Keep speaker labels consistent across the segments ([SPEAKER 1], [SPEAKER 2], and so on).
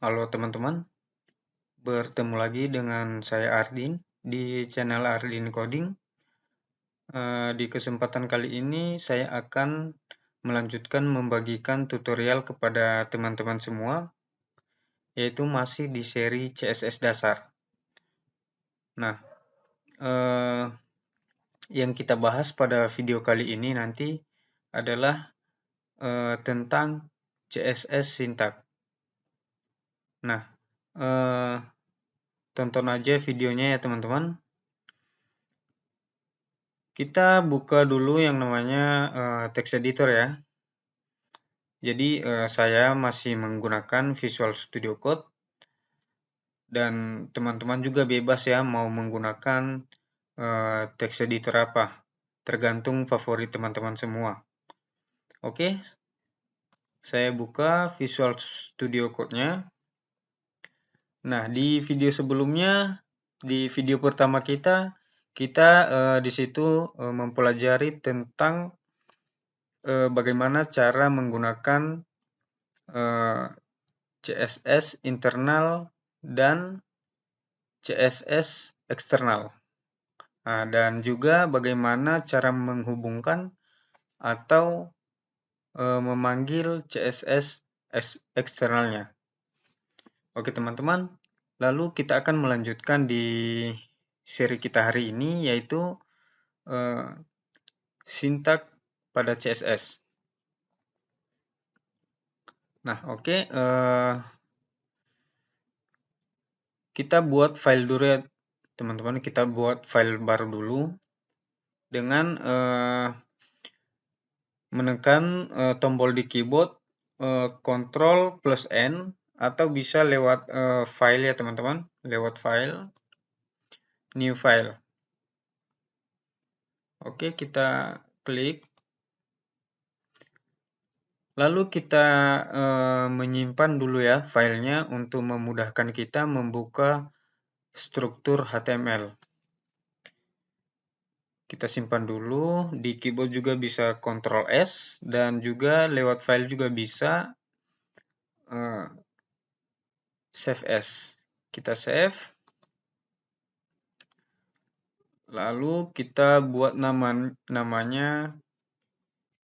[SPEAKER 1] Halo teman-teman, bertemu lagi dengan saya Ardin di channel Ardin Coding. Di kesempatan kali ini saya akan melanjutkan membagikan tutorial kepada teman-teman semua, yaitu masih di seri CSS dasar. Nah, yang kita bahas pada video kali ini nanti adalah tentang CSS syntax. Nah, tonton aja videonya ya teman-teman. Kita buka dulu yang namanya text editor ya. Jadi saya masih menggunakan Visual Studio Code dan teman-teman juga bebas ya mau menggunakan text editor apa, tergantung favorit teman-teman semua. Oke, saya buka Visual Studio Code-nya. Nah, di video sebelumnya, di video pertama kita di situ mempelajari tentang bagaimana cara menggunakan CSS internal dan CSS eksternal. Nah, dan juga bagaimana cara menghubungkan atau memanggil CSS eksternalnya. Oke teman-teman, lalu kita akan melanjutkan di seri kita hari ini, yaitu sintak pada CSS. Nah, oke. Kita buat file dulu ya, teman-teman. Kita buat file baru dulu dengan menekan tombol di keyboard Ctrl plus N atau bisa lewat file ya teman-teman. Lewat file, new file. Oke, kita klik. Lalu kita menyimpan dulu ya filenya untuk memudahkan kita membuka struktur HTML. Kita simpan dulu, di keyboard juga bisa Ctrl S dan juga lewat file juga bisa save as. Kita save. Lalu kita buat namanya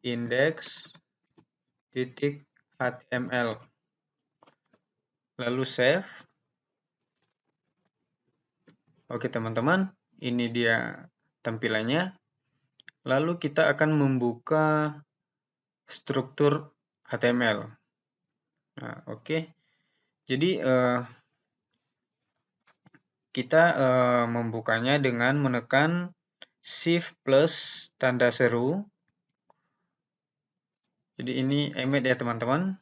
[SPEAKER 1] index.html. Lalu save. Oke teman-teman, ini dia tampilannya. Lalu kita akan membuka struktur HTML. Nah, oke. Jadi kita membukanya dengan menekan Shift plus tanda seru. Jadi ini emit ya teman-teman.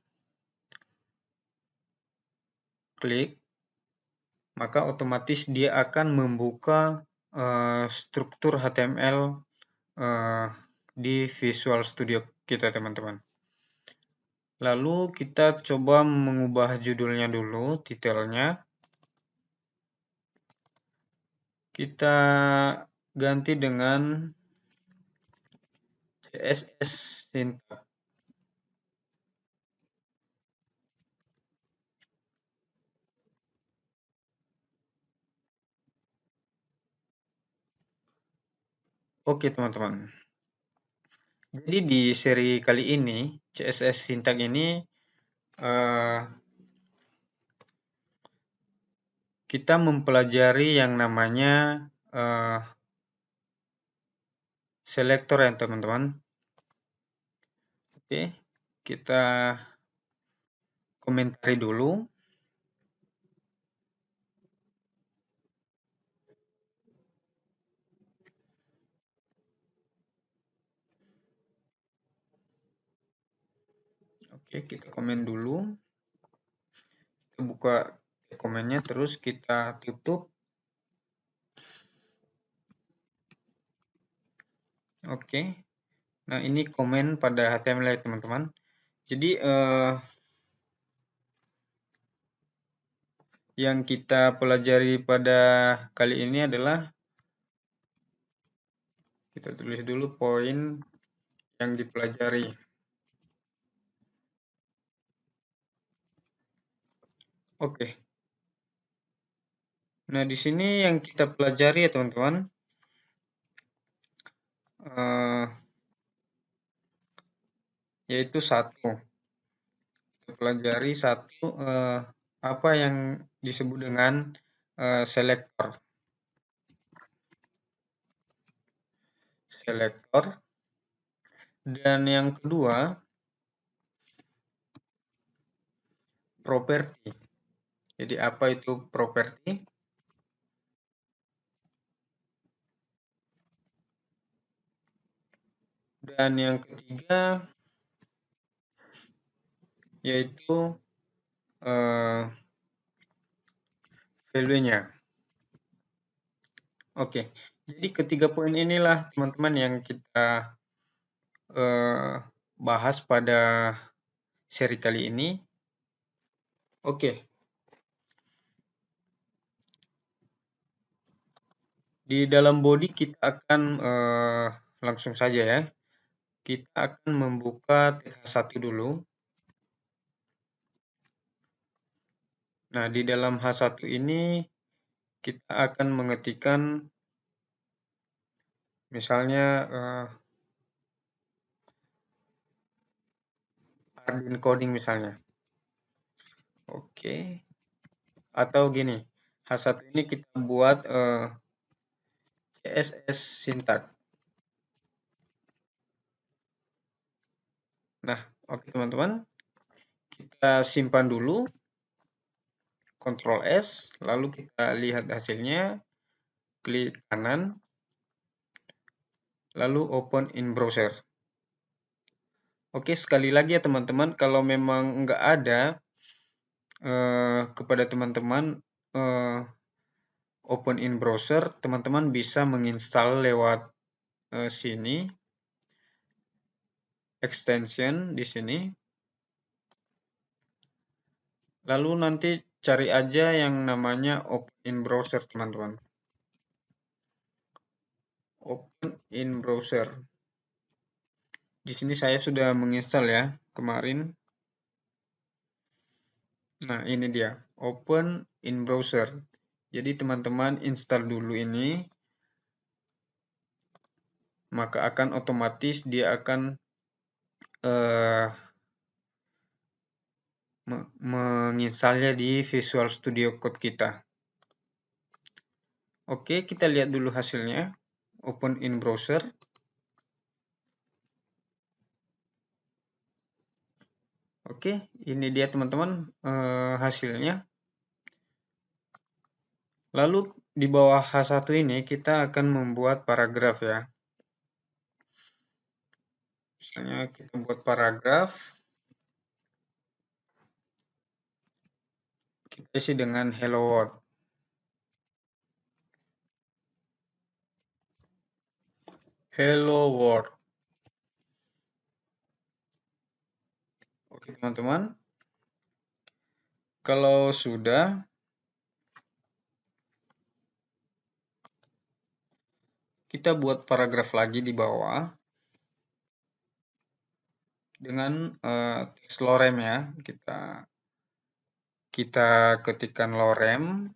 [SPEAKER 1] Klik. Maka otomatis dia akan membuka struktur HTML di Visual Studio kita teman-teman. Lalu kita coba mengubah judulnya dulu, titelnya. Kita ganti dengan CSS syntax. Oke teman-teman. Jadi di seri kali ini CSS syntax ini kita mempelajari yang namanya selektor ya teman-teman. Oke, kita komentari dulu. Oke, kita komen dulu. Kita buka komennya, terus kita tutup. Oke. Nah, ini komen pada HTML ya teman-teman. Jadi yang kita pelajari pada kali ini adalah kita tulis dulu poin yang dipelajari. Oke. Nah, di sini yang kita pelajari ya teman-teman, yaitu satu. Kita pelajari satu, apa yang disebut dengan selektor. Selektor. Dan yang kedua, properti. Jadi apa itu properti? Dan yang ketiga yaitu value-nya. Oke, jadi ketiga poin inilah teman-teman yang kita bahas pada seri kali ini. Oke, di dalam body kita akan langsung saja ya. Kita akan membuka TH1 dulu. Nah, di dalam H1 ini kita akan mengetikkan misalnya Arduino coding misalnya. Oke. Atau gini, H1 ini kita buat CSS syntax. Nah, oke teman-teman. Kita simpan dulu. Ctrl S, lalu kita lihat hasilnya. Klik kanan. Lalu open in browser. Oke, sekali lagi ya teman-teman, kalau memang nggak ada kepada teman-teman open in browser, teman-teman bisa menginstal lewat sini, extension di sini. Lalu nanti cari aja yang namanya open in browser, teman-teman. Open in browser. Di sini saya sudah menginstal ya kemarin. Nah, ini dia, open in browser. Jadi teman-teman install dulu ini, maka akan otomatis dia akan menginstalnya di Visual Studio Code kita. Oke, kita lihat dulu hasilnya. Open in browser. Oke, ini dia teman-teman hasilnya. Lalu di bawah H1 ini kita akan membuat paragraf ya. Misalnya kita buat paragraf. Kita isi dengan hello world. Hello world. Oke teman-teman. Kalau sudah, kita buat paragraf lagi di bawah. Dengan teks lorem ya. Kita ketikkan lorem.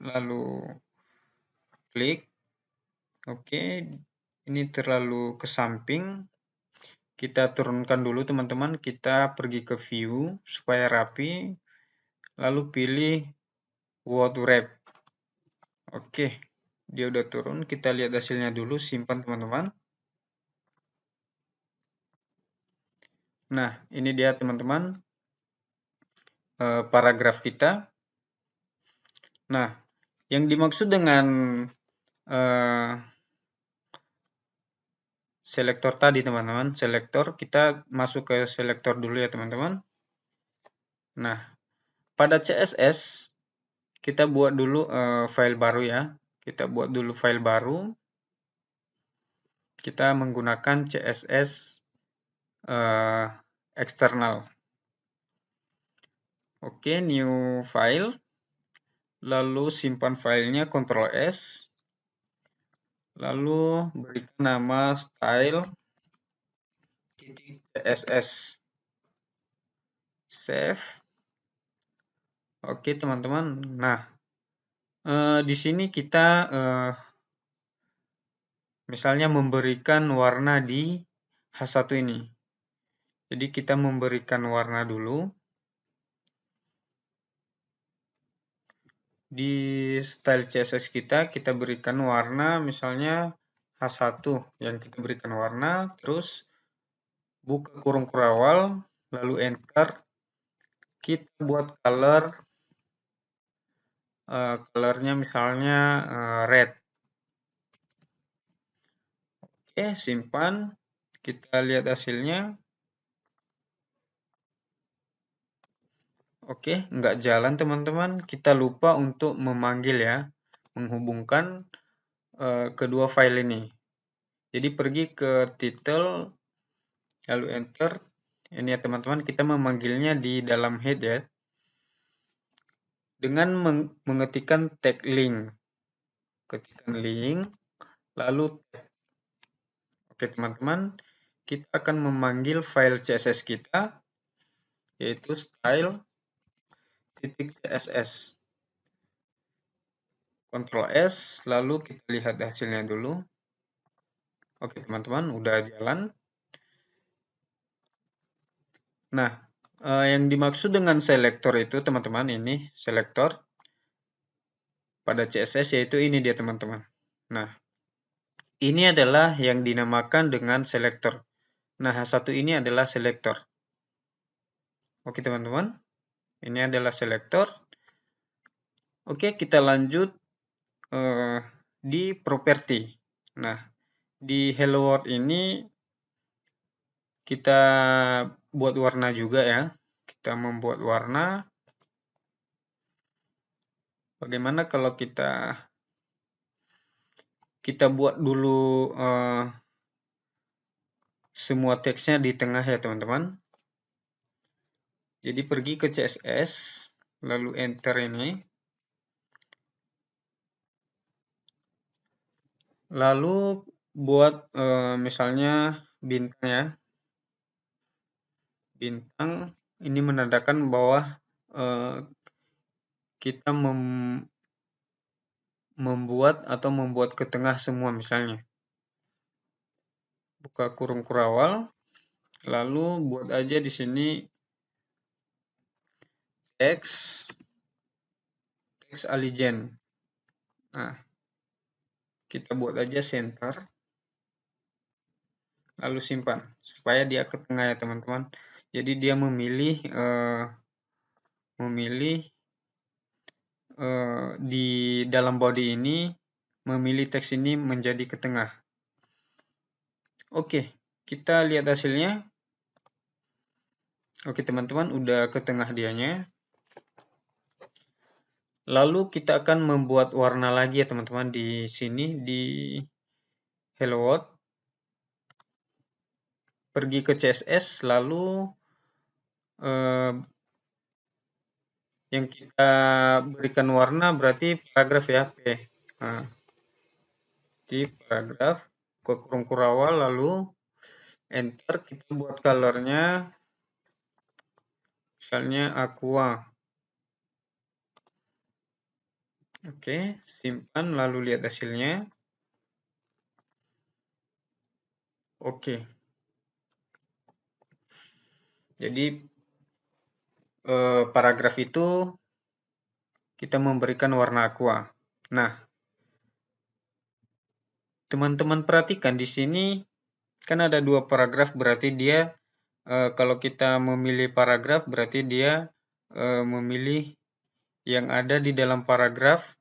[SPEAKER 1] Lalu klik. Oke, ini terlalu ke samping. Kita turunkan dulu teman-teman. Kita pergi ke view supaya rapi. Lalu pilih word wrap. Oke, dia udah turun. Kita lihat hasilnya dulu. Simpan teman-teman. Nah, ini dia teman-teman paragraf kita. Nah, yang dimaksud dengan selektor tadi teman-teman, selektor, kita masuk ke selektor dulu ya teman-teman. Nah, pada CSS kita buat dulu file baru ya. Kita buat dulu file baru. Kita menggunakan CSS eksternal. Oke, new file. Lalu simpan filenya, Ctrl S. Lalu berikan nama style.css. Save. Oke, teman-teman. Nah, di sini kita misalnya memberikan warna di H1 ini. Jadi kita memberikan warna dulu. Di style CSS kita berikan warna misalnya H1 yang kita berikan warna, terus buka kurung kurawal, lalu enter. Kita buat colornya misalnya red. Oke, simpan. Kita lihat hasilnya. Oke, nggak jalan teman-teman. Kita lupa untuk memanggil ya, menghubungkan kedua file ini. Jadi pergi ke title, lalu enter. Ini ya teman-teman, kita memanggilnya di dalam head ya. Dengan mengetikkan tag link. Ketikkan link, lalu tag. Oke teman-teman, kita akan memanggil file CSS kita, yaitu style.css. Ctrl S, lalu kita lihat hasilnya dulu. Oke teman-teman, udah jalan. Nah, yang dimaksud dengan selektor itu teman-teman, ini selektor pada CSS yaitu ini dia teman-teman. Nah, ini adalah yang dinamakan dengan selektor. Nah, H1 ini adalah selektor. Oke teman-teman, ini adalah selektor. Oke, kita lanjut di properti. Nah, di Hello World ini kita buat warna juga ya. Kita membuat warna. Bagaimana kalau kita buat dulu semua teksnya di tengah ya teman-teman. Jadi pergi ke CSS, lalu enter ini. Lalu buat misalnya bintang ya. Bintang ini menandakan bahwa kita membuat ke tengah semua misalnya. Buka kurung kurawal, lalu buat aja di sini text allegiance. Nah, kita buat aja center, lalu simpan supaya dia ke tengah ya teman-teman. Jadi dia memilih di dalam body ini, memilih teks ini menjadi ke tengah. Oke, kita lihat hasilnya. Oke teman-teman, udah ke tengah dianya. Lalu kita akan membuat warna lagi ya teman-teman di sini di Hello World. Pergi ke CSS, lalu yang kita berikan warna berarti paragraf ya P. Nah, di paragraf ke kurung kurawal, lalu enter, kita buat colornya misalnya aqua. Oke, simpan lalu lihat hasilnya. Oke. Jadi paragraf itu kita memberikan warna aqua. Nah, teman-teman perhatikan di sini kan ada dua paragraf, berarti dia kalau kita memilih paragraf berarti dia memilih yang ada di dalam paragraf,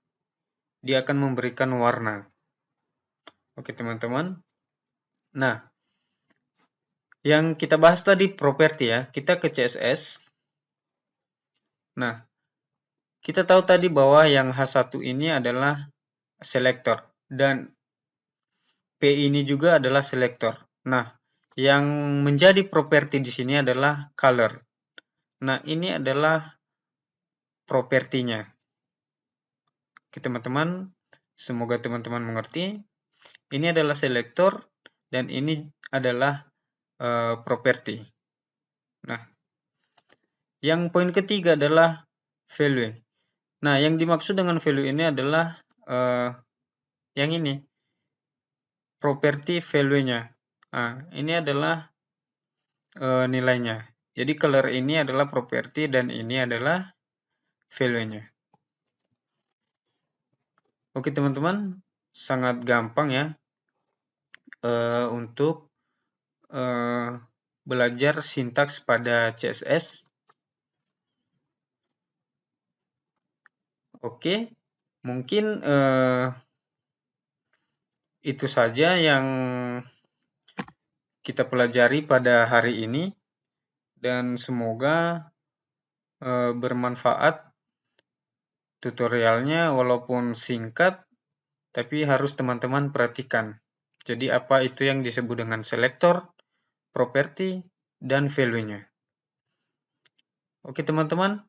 [SPEAKER 1] dia akan memberikan warna. Oke teman-teman. Nah, yang kita bahas tadi properti ya, kita ke CSS. Nah, kita tahu tadi bahwa yang H1 ini adalah selektor dan P ini juga adalah selektor. Nah, yang menjadi properti di sini adalah color. Nah, ini adalah propertinya. Oke teman-teman, semoga teman-teman mengerti. Ini adalah selektor dan ini adalah properti. Nah, yang poin ketiga adalah value. Nah, yang dimaksud dengan value ini adalah yang ini, property value-nya. Nah, ini adalah nilainya. Jadi color ini adalah property dan ini adalah value-nya. Oke teman-teman, sangat gampang ya untuk belajar sintaks pada CSS. Oke, mungkin itu saja yang kita pelajari pada hari ini dan semoga bermanfaat tutorialnya, walaupun singkat tapi harus teman-teman perhatikan. Jadi apa itu yang disebut dengan selektor, property, dan value-nya. Oke teman-teman,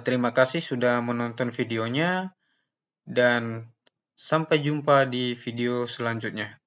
[SPEAKER 1] terima kasih sudah menonton videonya dan sampai jumpa di video selanjutnya.